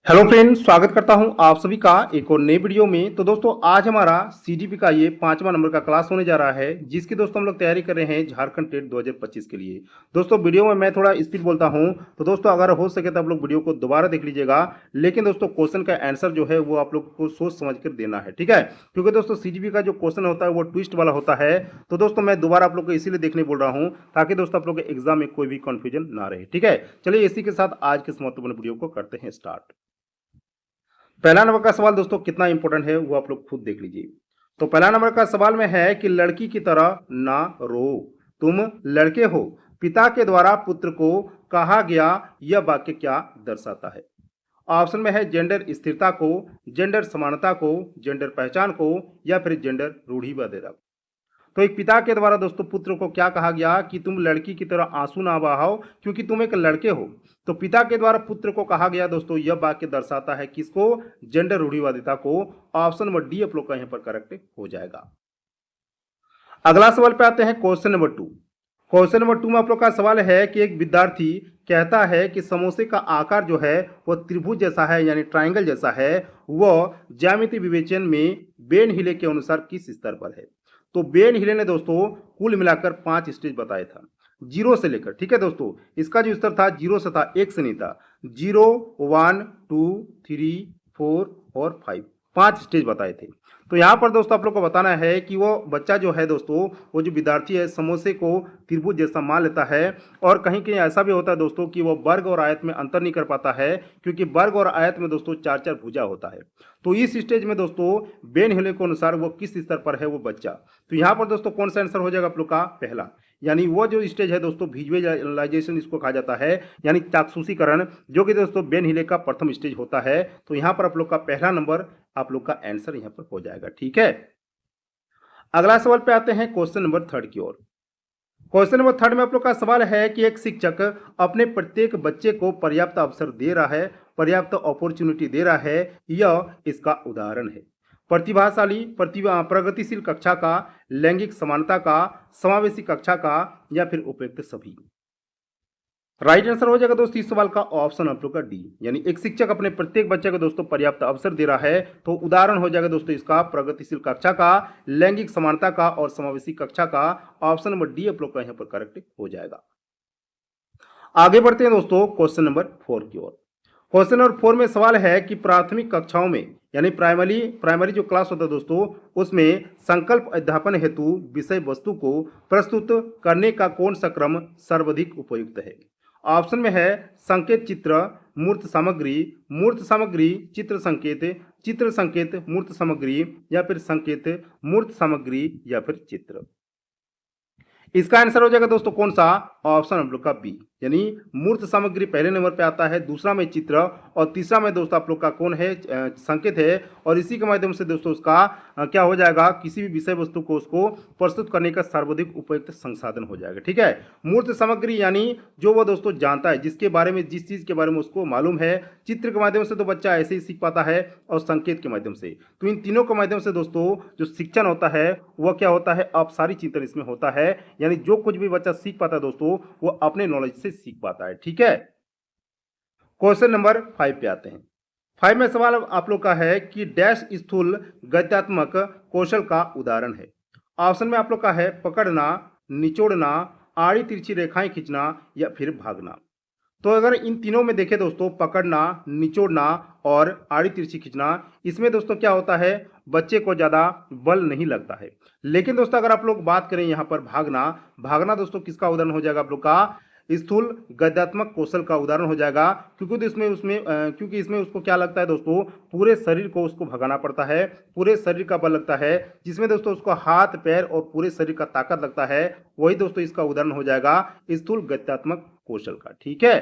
Hello friends, स्वागत करता हूं आप सभी का एक और नए वीडियो में। तो दोस्तों आज हमारा सीडीपी का ये 5वां नंबर का क्लास होने जा रहा है, जिसकी दोस्तों हम लोग तैयारी कर रहे हैं झारखंड टेट 2025 के लिए। दोस्तों वीडियो में मैं थोड़ा स्पीड बोलता हूं, तो दोस्तों अगर हो सके तो आप लोग वीडियो को दोबारा देख लीजिएगा। लेकिन दोस्तों क्वेश्चन का आंसर जो है वो आप लोग को सोच समझ कर देना है, ठीक है। क्योंकि दोस्तों सीडीपी का जो क्वेश्चन होता है वो ट्विस्ट वाला होता है। तो दोस्तों मैं दोबारा आप लोग को इसीलिए देखने बोल रहा हूँ ताकि दोस्तों आप लोग के एग्जाम में कोई भी कंफ्यूजन ना रहे, ठीक है। चलिए इसी के साथ आज के इस महत्वपूर्ण वीडियो को करते हैं स्टार्ट। पहला नंबर का सवाल दोस्तों कितना इंपॉर्टेंट है वो आप लोग खुद देख लीजिए। तो पहला नंबर का सवाल में है कि लड़की की तरह ना रो, तुम लड़के हो, पिता के द्वारा पुत्र को कहा गया यह वाक्य क्या दर्शाता है। ऑप्शन में है जेंडर स्थिरता को, जेंडर समानता को, जेंडर पहचान को, या फिर जेंडर रूढ़िवादिता। तो एक पिता के द्वारा दोस्तों पुत्र को क्या कहा गया कि तुम लड़की की तरह आंसू ना बहाओ क्योंकि तुम एक लड़के हो। तो पिता के द्वारा पुत्र को कहा गया दोस्तों यह वाक्य दर्शाता है किसको, जेंडर रूढ़िवादिता को। ऑप्शन नंबर डी आप लोग का यहाँ पर करेक्ट हो जाएगा। अगला सवाल पे आते हैं क्वेश्चन नंबर 2। क्वेश्चन नंबर 2 में आप लोग का सवाल है कि एक विद्यार्थी कहता है कि समोसे का आकार जो है वह त्रिभुज जैसा है, यानी ट्राइंगल जैसा है। वह ज्यामितीय विवेचन में बेन हिले के अनुसार किस स्तर पर है। तो बेन हिले ने दोस्तों कुल मिलाकर 5 स्टेज बताया था, जीरो से लेकर, ठीक है दोस्तों। इसका जो स्तर था जीरो से था, एक से नहीं था। 0, 1, 2, 3, 4 और 5, 5 स्टेज बताए थे। तो यहाँ पर दोस्तों आप लोग को बताना है कि वो बच्चा जो है दोस्तों, वो जो विद्यार्थी है समोसे को त्रिभुज जैसा मान लेता है। और कहीं कहीं ऐसा भी होता है दोस्तों कि वो वर्ग और आयत में अंतर नहीं कर पाता है, क्योंकि वर्ग और आयत में दोस्तों 4-4 भुजा होता है। तो इस स्टेज में दोस्तों बेन हिले के अनुसार वो किस स्तर पर है वो बच्चा। तो यहाँ पर दोस्तों कौन सा आंसर हो जाएगा आप लोग का, पहला। यानी वो जो स्टेज है दोस्तों विजुअलाइजेशन इसको कहा जाता है, यानी चाक्षुषीकरण, जो कि दोस्तों बेन हिले का प्रथम स्टेज होता है। तो यहाँ पर आप लोग का पहला नंबर आप लोग का आंसर यहाँ पर हो जाएगा, ठीक है। अगला सवाल पे आते हैं क्वेश्चन नंबर 3 की ओर। क्वेश्चन नंबर 3 में आप लोग का सवाल है कि एक शिक्षक अपने प्रत्येक बच्चे को पर्याप्त अवसर दे रहा है, पर्याप्त अपॉर्चुनिटी दे रहा है, यह इसका उदाहरण है। प्रतिभाशाली, प्रतिभा प्रगतिशील कक्षा का, लैंगिक समानता का, समावेशी कक्षा का, या फिर उपयुक्त सभी। राइट आंसर हो जाएगा दोस्तों इस सवाल का ऑप्शन आप लोग का डी, यानी एक शिक्षक अपने प्रत्येक बच्चे को दोस्तों पर्याप्त अवसर दे रहा है। तो उदाहरण हो जाएगा दोस्तों इसका प्रगतिशील कक्षा का, लैंगिक समानता का और समावेशी कक्षा का। ऑप्शन नंबर डी आप लोग का यहाँ पर करेक्ट हो जाएगा। आगे बढ़ते हैं दोस्तों क्वेश्चन नंबर 4 की ओर। क्वेश्चन नंबर 4 में सवाल है कि प्राथमिक कक्षाओं में, यानी प्राइमरी प्राइमरी जो क्लास होता है दोस्तों, उसमें संकल्प अध्यापन हेतु विषय वस्तु को प्रस्तुत करने का कौन सा क्रम सर्वाधिक उपयुक्त है। ऑप्शन में है संकेत चित्र, मूर्त सामग्री चित्र संकेत, चित्र संकेत मूर्त सामग्री, या फिर संकेत मूर्त सामग्री, या फिर चित्र। इसका आंसर हो जाएगा दोस्तों कौन सा, ऑप्शन हम लोग का बी, यानी मूर्त सामग्री पहले नंबर पे आता है, दूसरा में चित्र, और तीसरा में दोस्तों आप लोग का कौन है, संकेत है। और इसी के माध्यम से दोस्तों उसका क्या हो जाएगा, किसी भी विषय वस्तु को उसको प्रस्तुत करने का सर्वाधिक उपयुक्त संसाधन हो जाएगा, ठीक है। मूर्त सामग्री यानी जो वो दोस्तों जानता है, जिसके बारे में, जिस चीज के बारे में उसको मालूम है। चित्र के माध्यम से तो बच्चा ऐसे ही सीख पाता है, और संकेत के माध्यम से। तो इन तीनों के माध्यम से दोस्तों जो शिक्षण होता है वह क्या होता है, अपसारी चिंतन इसमें होता है, यानी जो कुछ भी बच्चा सीख पाता है दोस्तों वो अपने नॉलेज से सीख पाता है, ठीक है। क्वेश्चन नंबर 5 पे आते हैं। 5 में सवाल आप लोग का है कि डैश स्थूल गद्यात्मक कौशल का उदाहरण है। ऑप्शन में आप लोग का है पकड़ना, निचोड़ना, आड़ी तिरछी रेखाएं खींचना, या फिर भागना। तो अगर इन तीनों में देखें दोस्तों, पकड़ना, निचोड़ना और आड़ी तिरछी खींचना, इसमें दोस्तों क्या होता है, बच्चे को ज़्यादा बल नहीं लगता है। लेकिन दोस्तों अगर आप लोग बात करें यहाँ पर भागना, भागना दोस्तों किसका उदाहरण हो जाएगा आप लोग का, स्थूल गद्यात्मक कौशल का उदाहरण हो जाएगा। क्योंकि क्योंकि इसमें उसको क्या लगता है दोस्तों, पूरे शरीर को उसको भगाना पड़ता है, पूरे शरीर का बल लगता है, जिसमें दोस्तों उसको हाथ पैर और पूरे शरीर का ताकत लगता है। वही दोस्तों इसका उदाहरण हो जाएगा स्थूल गद्यात्मक कौशल का, ठीक है।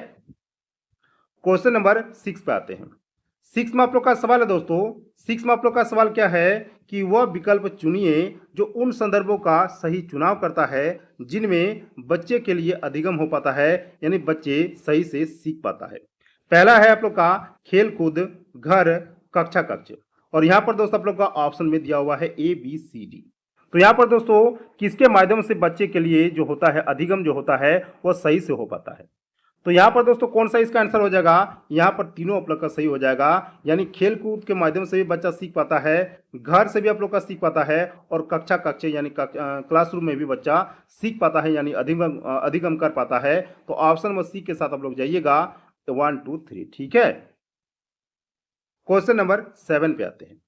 क्वेश्चन नंबर 6 पे आते हैं। 6 में आप लोग का सवाल है दोस्तों, 6 में आप लोग का सवाल क्या है कि वह विकल्प चुनिए जो उन संदर्भों का सही चुनाव करता है जिनमें बच्चे के लिए अधिगम हो पाता है, यानी बच्चे सही से सीख पाता है। पहला है आप लोग का खेल कूद, घर, कक्षा कक्ष। और यहाँ पर दोस्तों आप लोग का ऑप्शन में दिया हुआ है ABCD। तो यहाँ पर दोस्तों किसके माध्यम से बच्चे के लिए जो होता है अधिगम जो होता है वह सही से हो पाता है। तो यहाँ पर दोस्तों कौन सा इसका आंसर हो जाएगा, यहाँ पर तीनों आप लोग का सही हो जाएगा। यानी खेल कूद के माध्यम से भी बच्चा सीख पाता है, घर से भी आप लोग का सीख पाता है, और कक्षा कक्षे यानी क्लासरूम में भी बच्चा सीख पाता है, यानी अधिगम कर पाता है। तो ऑप्शन नंबर सी के साथ आप लोग जाइएगा 1 2 3। ठीक है, क्वेश्चन नंबर 7 पे आते हैं।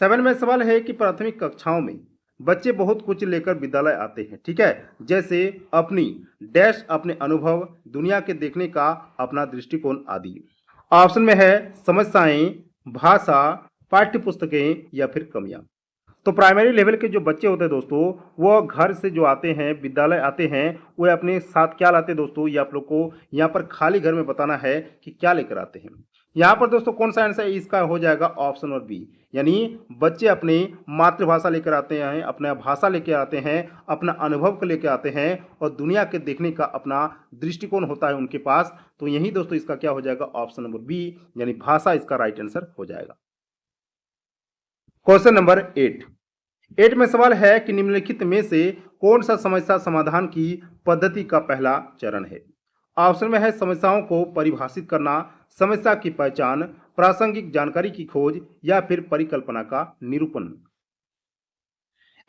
7 में सवाल है कि प्राथमिक कक्षाओं में बच्चे बहुत कुछ लेकर विद्यालय आते हैं। ठीक है, जैसे अपनी डैश अपने अनुभव, दुनिया के देखने का अपना दृष्टिकोण आदि। ऑप्शन में है समस्याएं, भाषा, पाठ्य पुस्तकें या फिर कमियां। तो प्राइमरी लेवल के जो बच्चे होते हैं दोस्तों, वो घर से जो आते हैं, विद्यालय आते हैं, वो अपने साथ क्या लाते हैं दोस्तों, ये आप लोग को यहाँ पर खाली घर में बताना है कि क्या लेकर आते हैं। यहाँ पर दोस्तों कौन सा आंसर इसका हो जाएगा, ऑप्शन और बी। यानी बच्चे अपनी मातृभाषा लेकर आते हैं, अपना भाषा लेकर आते हैं, अपना अनुभव को लेकर आते हैं, और दुनिया के देखने का अपना दृष्टिकोण होता है उनके पास। तो यही दोस्तों इसका क्या हो जाएगा, ऑप्शन नंबर बी, यानी भाषा इसका राइट आंसर हो जाएगा। क्वेश्चन नंबर 8 में सवाल है कि निम्नलिखित में से कौन सा समस्या समाधान की पद्धति का पहला चरण है। ऑप्शन में है समस्याओं को परिभाषित करना, समस्या की पहचान, प्रासंगिक जानकारी की खोज या फिर परिकल्पना का निरूपण।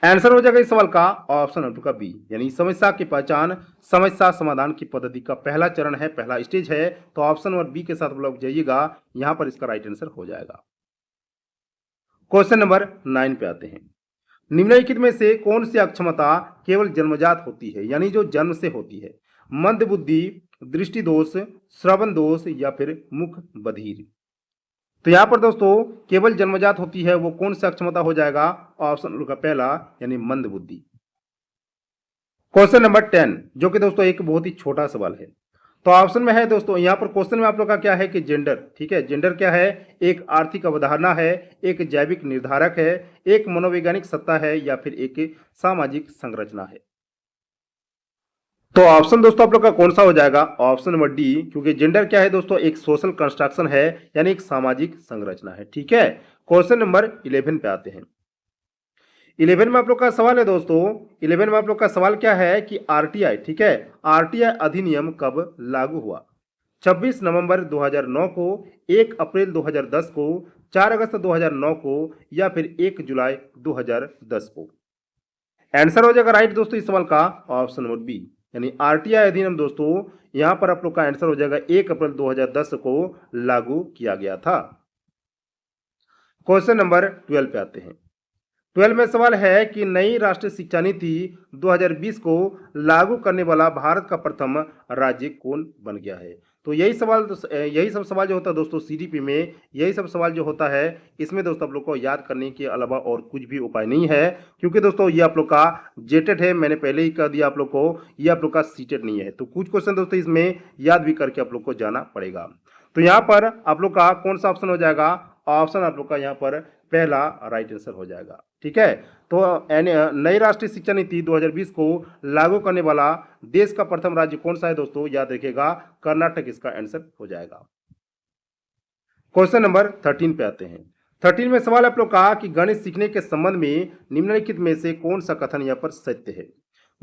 आंसर हो जाएगा इस सवाल का ऑप्शन नंबर का बी, यानी समस्या की पहचान समस्या समाधान की पद्धति का पहला चरण है, पहला स्टेज है। तो ऑप्शन नंबर बी के साथ आप लोग जाइएगा, यहां पर इसका राइट आंसर हो जाएगा। क्वेश्चन नंबर 9 पे आते हैं। निम्नलिखित में से कौन सी अक्षमता केवल जन्मजात होती है, यानी जो जन्म से होती है। मंद बुद्धि, दृष्टि दोष, श्रवण दोष या फिर मुख बधिर। तो यहाँ पर दोस्तों केवल जन्मजात होती है, वो कौन सी अक्षमता हो जाएगा, ऑप्शन का पहला, यानी मंद बुद्धि। क्वेश्चन नंबर 10, जो कि दोस्तों एक बहुत ही छोटा सवाल है। तो ऑप्शन में है दोस्तों, यहाँ पर क्वेश्चन में आप लोग का क्या है कि जेंडर। ठीक है, जेंडर क्या है, एक आर्थिक अवधारणा है, एक जैविक निर्धारक है, एक मनोवैज्ञानिक सत्ता है या फिर एक सामाजिक संरचना है। तो ऑप्शन दोस्तों आप लोग का कौन सा हो जाएगा, ऑप्शन नंबर डी, क्योंकि जेंडर क्या है दोस्तों, एक सोशल कंस्ट्रक्शन है, यानी एक सामाजिक संरचना है। ठीक है, क्वेश्चन नंबर 11 पे आते हैं। 11 में आप लोग का सवाल है दोस्तों, 11 में आप लोग का सवाल क्या है कि आरटीआई, ठीक है, आरटीआई अधिनियम कब लागू हुआ। 26 नवंबर 2009 को, 1 अप्रैल 2010 को, 4 अगस्त 2009 को या फिर 1 जुलाई 2010 को। आंसर हो जाएगा राइट दोस्तों इस सवाल का ऑप्शन नंबर बी, यानी आरटीआई अधिनियम दोस्तों यहां पर आप लोग का आंसर हो जाएगा 1 अप्रैल 2010 को लागू किया गया था। क्वेश्चन नंबर 12 पे आते हैं। 12 में सवाल है कि नई राष्ट्रीय शिक्षा नीति 2020 को लागू करने वाला भारत का प्रथम राज्य कौन बन गया है। तो यही सब सवाल जो होता है दोस्तों सीडीपी में, यही सब सवाल जो होता है इसमें दोस्तों आप लोग को याद करने के अलावा और कुछ भी उपाय नहीं है, क्योंकि दोस्तों ये आप लोग का जेटेड है, मैंने पहले ही कह दिया आप लोग को, ये आप लोग का सीटेड नहीं है। तो कुछ क्वेश्चन दोस्तों इसमें याद भी करके आप लोग को जाना पड़ेगा। तो यहाँ पर आप लोग का कौन सा ऑप्शन हो जाएगा, ऑप्शन आप लोग का यहाँ पर पहला राइट आंसर हो जाएगा। ठीक है, तो नई राष्ट्रीय शिक्षा नीति 2020 को लागू करने वाला देश का प्रथम राज्य कौन सा है दोस्तों, याद रखिएगा कर्नाटक इसका आंसर हो जाएगा। क्वेश्चन नंबर 13 पे आते हैं। 13 में सवाल आप लोग का कि गणित सीखने के संबंध में निम्नलिखित में से कौन सा कथन यहाँ पर सत्य है।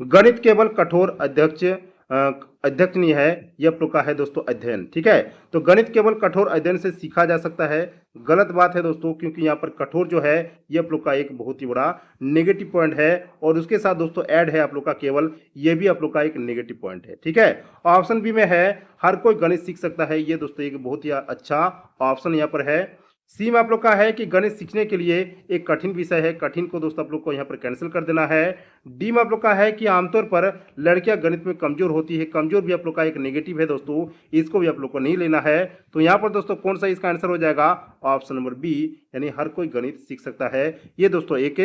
गणित केवल कठोर अध्यक्ष नहीं है, यह आप लोग का है दोस्तों अध्ययन। ठीक है, तो गणित केवल कठोर अध्ययन से सीखा जा सकता है, गलत बात है दोस्तों, क्योंकि यहाँ पर कठोर जो है ये आप लोग का एक बहुत ही बड़ा नेगेटिव पॉइंट है, और उसके साथ दोस्तों ऐड है आप लोग का केवल, ये भी आप लोग का एक नेगेटिव पॉइंट है। ठीक है, ऑप्शन बी में है हर कोई गणित सीख सकता है, ये दोस्तों एक बहुत ही अच्छा ऑप्शन यहाँ पर है। सी में आप लोग का है कि गणित सीखने के लिए एक कठिन विषय है, कठिन को दोस्तों आप लोग को यहाँ पर कैंसिल कर देना है। डी में आप लोग का है कि आमतौर पर लड़कियां गणित में कमजोर होती है, कमजोर भी आप लोग का एक नेगेटिव है दोस्तों, इसको भी आप लोग को नहीं लेना है। तो यहाँ पर दोस्तों कौन सा इसका आंसर हो जाएगा, ऑप्शन नंबर बी, यानी हर कोई गणित सीख सकता है, ये दोस्तों एक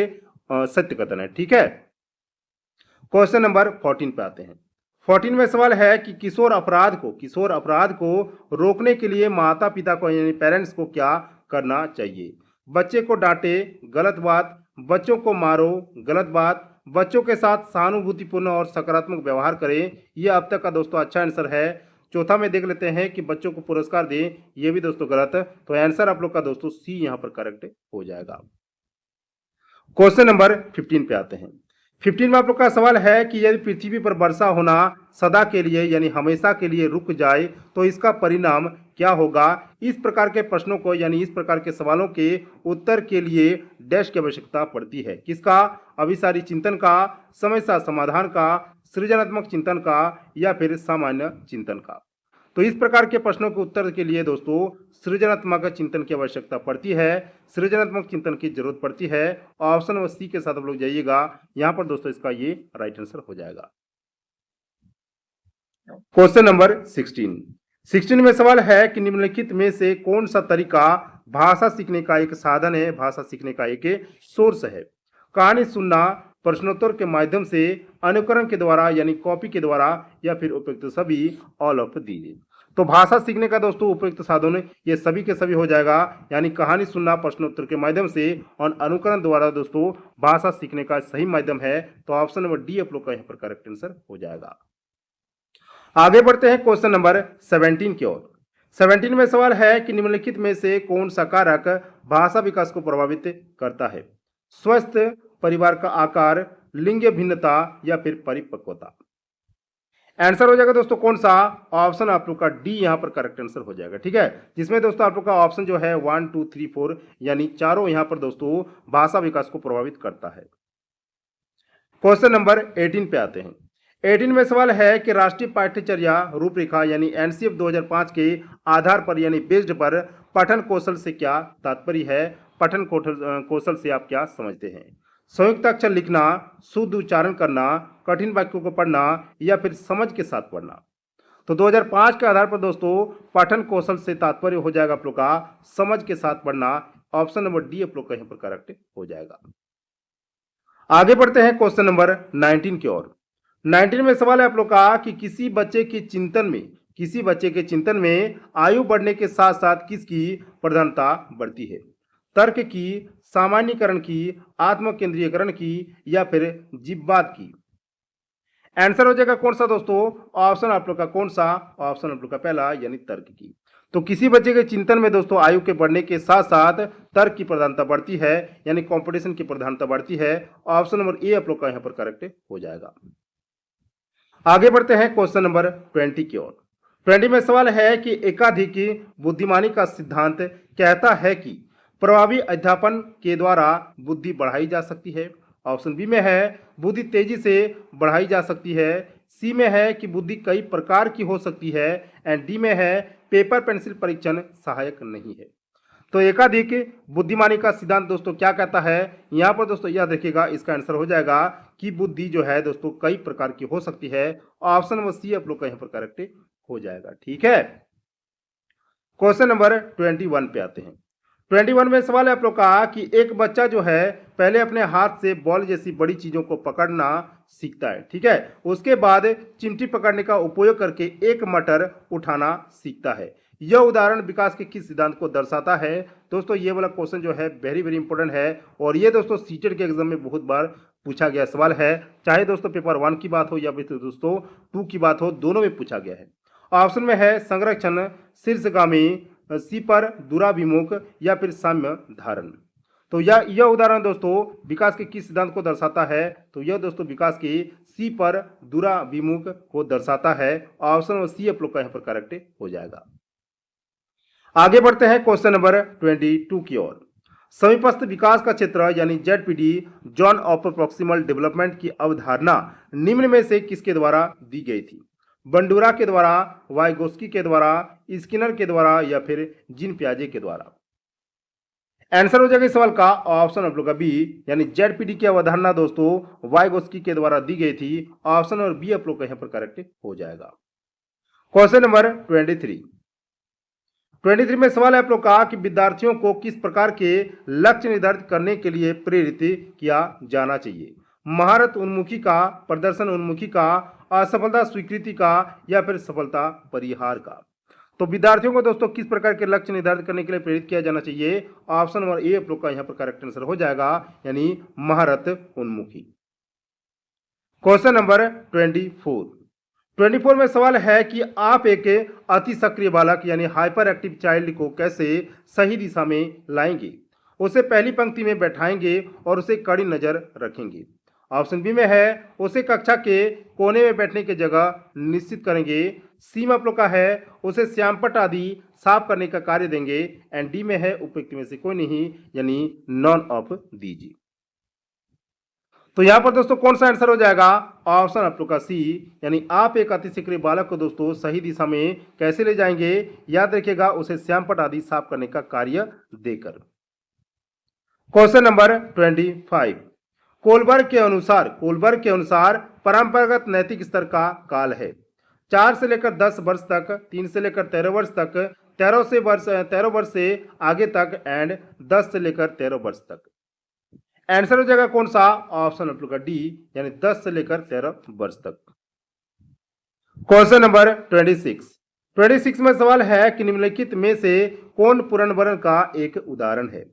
सत्य कथन है। ठीक है, क्वेश्चन नंबर 14 पे आते हैं। 14 में सवाल है कि किशोर अपराध को रोकने के लिए माता पिता को यानी पेरेंट्स को क्या करना चाहिए। बच्चे को डांटे, गलत बात, बच्चों को मारो, गलत बात, बच्चों के साथ सहानुभूतिपूर्ण और सकारात्मक व्यवहार करें, यह अब तक का दोस्तों अच्छा आंसर है। चौथा में देख लेते हैं कि बच्चों को पुरस्कार दें, यह भी दोस्तों गलत। तो आंसर आप लोग का दोस्तों सी यहां पर करेक्ट हो जाएगा। क्वेश्चन नंबर 15 पे आते हैं। 15 में आप लोग का सवाल है कि यदि पृथ्वी पर वर्षा होना सदा के लिए यानी हमेशा के लिए रुक जाए तो इसका परिणाम क्या होगा। इस प्रकार के प्रश्नों को यानी इस प्रकार के सवालों के उत्तर के लिए डैश की आवश्यकता पड़ती है। किसका? अभिसारी चिंतन का, समस्या समाधान का, सृजनात्मक चिंतन का या फिर सामान्य चिंतन का। तो इस प्रकार के प्रश्नों के उत्तर के लिए दोस्तों सृजनात्मक चिंतन की आवश्यकता पड़ती है, सृजनात्मक चिंतन की जरूरत पड़ती है। ऑप्शन नंबर सी के साथ आप लोग जाइएगा, यहाँ पर दोस्तों इसका ये राइट आंसर हो जाएगा। क्वेश्चन नंबर 16 में सवाल है कि निम्नलिखित में से कौन सा तरीका भाषा सीखने का एक साधन है, भाषा सीखने का एक सोर्स है। कहानी सुनना, प्रश्नोत्तर के माध्यम से, अनुकरण के द्वारा यानी कॉपी के द्वारा या फिर उपयुक्त सभी, ऑल ऑफ दीजिए। तो भाषा सीखने का दोस्तों उपयुक्त साधन ये सभी के सभी हो जाएगा, यानी कहानी सुनना प्रश्नोत्तर के माध्यम से और अनुकरण द्वारा दोस्तों भाषा सीखने का सही माध्यम है। तो ऑप्शन नंबर डी आप लोग का यहाँ पर करेक्ट आंसर हो जाएगा। आगे बढ़ते हैं क्वेश्चन नंबर 17 की ओर। 17 में सवाल है कि निम्नलिखित में से कौन सा कारक भाषा विकास को प्रभावित करता है। स्वस्थ परिवार का आकार, लिंग भिन्नता या फिर परिपक्वता। आंसर हो जाएगा दोस्तों कौन सा? ऑप्शन आप लोग का डी यहाँ पर करेक्ट आंसर हो जाएगा। ठीक है, जिसमें दोस्तों आप लोग का ऑप्शन जो है 1 2 3 4 यानी चारों यहाँ पर दोस्तों भाषा विकास को प्रभावित करता है। क्वेश्चन नंबर 18 पे आते हैं। 18 में सवाल है कि राष्ट्रीय पाठ्यचर्या रूपरेखा यानी एनसीएफ 2005 के आधार पर यानी बेस्ड पर पठन कौशल से क्या तात्पर्य है। पठन कौशल से आप क्या समझते हैं। संयुक्त अक्षर लिखना, शुद्ध उच्चारण करना, कठिन वाक्यों को पढ़ना या फिर समझ के साथ पढ़ना। तो 2005 के आधार पर दोस्तों पठन कौशल से तात्पर्य हो जाएगा आप लोग का समझ के साथ पढ़ना। ऑप्शन नंबर डी आप लोग का यहाँ पर करेक्ट हो जाएगा। आगे बढ़ते हैं क्वेश्चन नंबर 19 की ओर। 19 में सवाल है आप लोग का कि किसी बच्चे के चिंतन में आयु बढ़ने के साथ साथ किसकी प्रधानता बढ़ती है। तर्क की, सामान्यीकरण की, आत्म केंद्रीयकरण की या फिर जीववाद की। आंसर हो जाएगा कौन सा दोस्तों? ऑप्शन आप लोग का कौन सा? ऑप्शन आप लोग का पहला यानी तर्क की। तो किसी बच्चे के चिंतन में दोस्तों आयु के बढ़ने के साथ साथ तर्क की प्रधानता बढ़ती है यानी कंपटीशन की प्रधानता बढ़ती है। ऑप्शन नंबर ए आप लोग का यहाँ पर करेक्ट हो जाएगा। आगे बढ़ते हैं क्वेश्चन नंबर 20 की ओर। 20 में सवाल है कि एकाधिक बुद्धिमानी का सिद्धांत कहता है कि प्रभावी अध्यापन के द्वारा बुद्धि बढ़ाई जा सकती है। ऑप्शन बी में है बुद्धि तेजी से बढ़ाई जा सकती है, सी में है कि बुद्धि कई प्रकार की हो सकती है एंड डी में है पेपर पेंसिल परीक्षण सहायक नहीं है। तो एकाधिक बुद्धिमानी का सिद्धांत दोस्तों क्या कहता है। यहाँ पर दोस्तों यह देखिएगा इसका आंसर हो जाएगा कि बुद्धि जो है दोस्तों कई प्रकार की हो सकती है। ऑप्शन नंबर सी आप लोग का यहाँ पर करेक्ट हो जाएगा। ठीक है, क्वेश्चन नंबर 21 पे आते हैं। 21 में सवाल है आप लोग का कि एक बच्चा जो है पहले अपने हाथ से बॉल जैसी बड़ी चीजों को पकड़ना सीखता है। ठीक है, उसके बाद चिमटी पकड़ने का उपयोग करके एक मटर उठाना सीखता है। यह उदाहरण विकास के किस सिद्धांत को दर्शाता है। दोस्तों ये वाला क्वेश्चन जो है वेरी वेरी इंपॉर्टेंट है और ये दोस्तों सीटेट के एग्जाम में बहुत बार पूछा गया सवाल है, चाहे दोस्तों पेपर 1 की बात हो या फिर दोस्तों 2 की बात हो, दोनों में पूछा गया है। ऑप्शन में है संरक्षण, शीर्षगामी, सी पर दूराभिमुख या फिर साम्य धारण। तो यह उदाहरण दोस्तों विकास के किस सिद्धांत को दर्शाता है। तो यह दोस्तों विकास के सी पर दूराभिमुख को दर्शाता है। ऑप्शन सी आप लोग का यहाँ पर करेक्ट हो जाएगा। आगे बढ़ते हैं क्वेश्चन नंबर 22 की ओर। समीपस्थ विकास का क्षेत्र यानी ZPD zone of proximal development की अवधारणा निम्न में से किसके द्वारा दी गई थी। बंडूरा के द्वारा, वाइगोस्की के द्वारा, स्किनर के द्वारा या फिर जीन पियाजे के द्वारा। आंसर हो जाएगा इस सवाल का ऑप्शन आप लोग का बी यानी जेडपीडी की अवधारणा दोस्तों वाइगोस्की के द्वारा दी गई थी। ऑप्शन और बी आप लोग का यहाँ पर करेक्ट हो जाएगा। क्वेश्चन नंबर 23 में सवाल है आप लोग का कि विद्यार्थियों को किस प्रकार के लक्ष्य निर्धारित करने के लिए प्रेरित किया जाना चाहिए। महारत उन्मुखी का, प्रदर्शन उन्मुखी का, असफलता स्वीकृति का या फिर सफलता परिहार का। तो विद्यार्थियों को दोस्तों किस प्रकार के लक्ष्य निर्धारित करने के लिए प्रेरित किया जाना चाहिए। ऑप्शन नंबर ए आप लोग का यहाँ पर करेक्ट आंसर हो जाएगा यानी महारत उन्मुखी। क्वेश्चन नंबर 24 में सवाल है कि आप एक अति सक्रिय बालक यानी हाइपर एक्टिव चाइल्ड को कैसे सही दिशा में लाएंगे। उसे पहली पंक्ति में बैठाएंगे और उसे कड़ी नजर रखेंगे। ऑप्शन बी में है उसे कक्षा के कोने में बैठने की जगह निश्चित करेंगे। सी में आप लोग का है उसे श्यामपट्ट आदि साफ करने का कार्य देंगे। एंड डी में है उपयुक्त में से कोई नहीं, यानी नॉन ऑफ दीजिए। तो यहां पर दोस्तों कौन सा आंसर हो जाएगा? ऑप्शन आप लोग का सी, यानी आप एक अति शीघ्र बालक को दोस्तों सही दिशा में कैसे ले जाएंगे? याद रखिएगा, उसे श्यामपट्ट आदि साफ करने का कार्य देकर। Question number 25। कोलबर्ग के अनुसार परंपरागत नैतिक स्तर का काल है 4 से लेकर 10 वर्ष तक, 3 से लेकर 13 वर्ष तक, 13 वर्ष से आगे तक एंड 10 से लेकर 13 वर्ष तक। आंसर हो जाएगा कौन सा? ऑप्शन आप लोग का डी, यानी 10 से लेकर 13 वर्ष तक। क्वेश्चन नंबर 26 में सवाल है कि निम्नलिखित में से कौन पूर्ण वर्ण का एक उदाहरण है?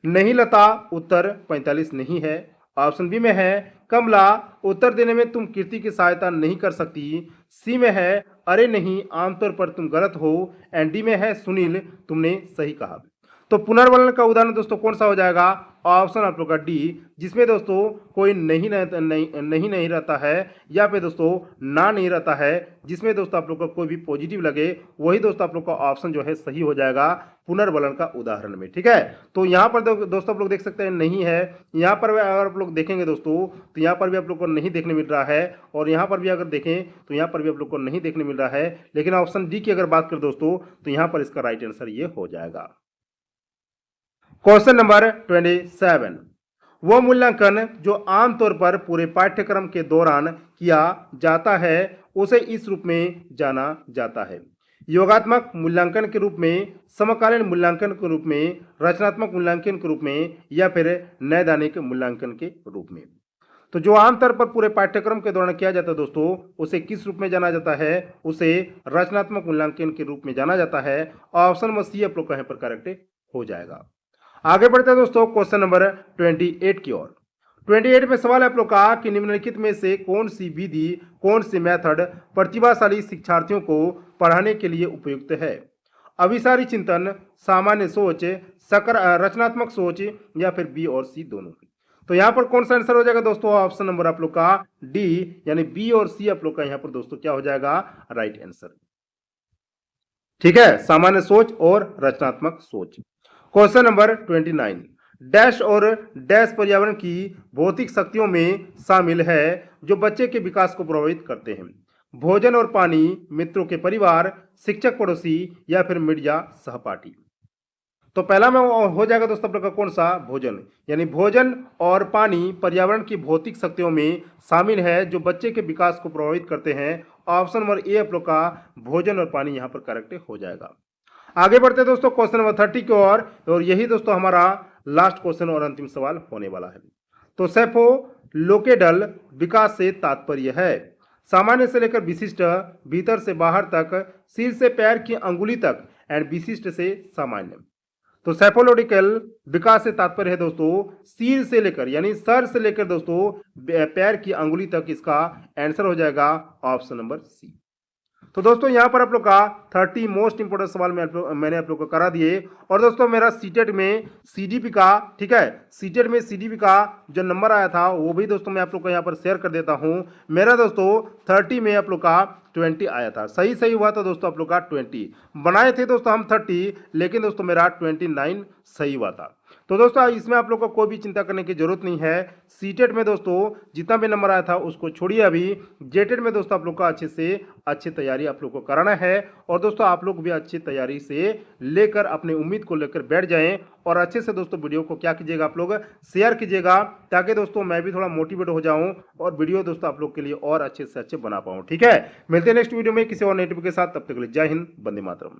नहीं लता, उत्तर 45 नहीं है। ऑप्शन बी में है कमला, उत्तर देने में तुम कीर्ति की सहायता नहीं कर सकती। सी में है अरे नहीं, आमतौर पर तुम गलत हो। एंड डी में है सुनील, तुमने सही कहा। तो पुनर्वर्ण का उदाहरण दोस्तों कौन सा हो जाएगा? ऑप्शन आप लोग का डी, जिसमें दोस्तों कोई नहीं रहता है, या फिर दोस्तों ना नहीं रहता है, जिसमें दोस्तों आप लोग का कोई भी पॉजिटिव लगे, वही दोस्तों आप लोग का ऑप्शन जो है सही हो जाएगा पुनर्वर्ण का उदाहरण में। ठीक है, तो यहाँ पर दोस्तों आप लोग देख सकते हैं नहीं है। यहाँ पर अगर आप लोग देखेंगे दोस्तों तो यहाँ पर भी आप लोग को नहीं देखने मिल रहा है, और यहाँ पर भी अगर देखें तो यहाँ पर भी आप लोग को नहीं देखने मिल रहा है। लेकिन ऑप्शन डी की अगर बात करें दोस्तों तो यहाँ पर इसका राइट आंसर ये हो जाएगा। Question number 27। वो मूल्यांकन जो आमतौर पर पूरे पाठ्यक्रम के दौरान किया जाता है उसे इस रूप में जाना जाता है: योगात्मक मूल्यांकन के रूप में, समकालीन मूल्यांकन के रूप में, रचनात्मक मूल्यांकन के रूप में, या फिर नैदानिक मूल्यांकन के रूप में। तो जो आमतौर पर पूरे पाठ्यक्रम के दौरान किया जाता है दोस्तों, उसे किस रूप में जाना जाता है? उसे रचनात्मक मूल्यांकन के रूप में जाना जाता है। ऑप्शन नंबर सी आप लोग का यहाँ पर करेक्ट हो जाएगा। आगे बढ़ते हैं दोस्तों क्वेश्चन नंबर 28 की ओर। 28 में सवाल है आप लोग का कि निम्नलिखित में से कौन सी विधि, कौन सी मेथड प्रतिभाशाली शिक्षार्थियों को पढ़ाने के लिए उपयुक्त है? अभिसारी चिंतन, सामान्य सोच, रचनात्मक सोच, या फिर बी और सी दोनों। तो यहाँ पर कौन सा आंसर हो जाएगा दोस्तों? ऑप्शन नंबर आप लोग का डी, यानी बी और सी आप लोग का यहाँ पर दोस्तों क्या हो जाएगा? Right answer. ठीक है, सामान्य सोच और रचनात्मक सोच। Question number 29। डैश और डैश पर्यावरण की भौतिक शक्तियों में शामिल है जो बच्चे के विकास को प्रभावित करते हैं: भोजन और पानी, मित्रों के परिवार, शिक्षक पड़ोसी, या फिर मीडिया सहपाठी। तो पहला में हो जाएगा दोस्तों आप लोग का कौन सा? भोजन, यानी भोजन और पानी पर्यावरण की भौतिक शक्तियों में शामिल है जो बच्चे के विकास को प्रभावित करते हैं। ऑप्शन नंबर ए आप लोग का भोजन और पानी यहाँ पर करेक्ट हो जाएगा। आगे बढ़ते हैं दोस्तों क्वेश्चन नंबर 30 की ओर, और यही दोस्तों हमारा लास्ट क्वेश्चन और अंतिम सवाल होने वाला है। तो सेफोलोकेडल विकास से तात्पर्य है सामान्य से लेकर विशिष्ट, भीतर से बाहर तक, सिर से पैर की अंगुली तक, एंड विशिष्ट से सामान्य। तो सेफोलोडिकल विकास से तात्पर्य है दोस्तों सिर से लेकर, यानी सर से लेकर दोस्तों पैर की अंगुली तक। इसका आंसर हो जाएगा ऑप्शन नंबर सी। तो दोस्तों यहाँ पर आप लोग का 30 मोस्ट इंपोर्टेंट सवाल मैंने आप लोग को करा दिए। और दोस्तों मेरा सीटेट में सीडीपी का, ठीक है, सीटेट में सीडीपी का जो नंबर आया था वो भी दोस्तों मैं आप लोग को यहाँ पर शेयर कर देता हूँ। मेरा दोस्तों 30 में आप लोग का 20 आया था, सही हुआ था दोस्तों आप लोग का 20 बनाए थे दोस्तों हम 30, लेकिन दोस्तों मेरा 29 सही हुआ था। तो दोस्तों इसमें आप लोग को कोई भी चिंता करने की जरूरत नहीं है। सीटेट में दोस्तों जितना भी नंबर आया था उसको छोड़िए, अभी जेटेट में दोस्तों आप लोग का अच्छी तैयारी आप लोग को कराना है। और दोस्तों आप लोग भी अच्छी तैयारी से लेकर अपनी उम्मीद को लेकर बैठ जाएं, और अच्छे से दोस्तों वीडियो को क्या कीजिएगा, आप लोग शेयर कीजिएगा, ताकि दोस्तों मैं भी थोड़ा मोटिवेट हो जाऊं और वीडियो दोस्तों आप लोग के लिए और अच्छे से अच्छे बना पाऊं। ठीक है, मिलते हैं नेक्स्ट वीडियो में किसी और नए टॉपिक के साथ। तब तक के लिए जय हिंद, वंदे मातरम।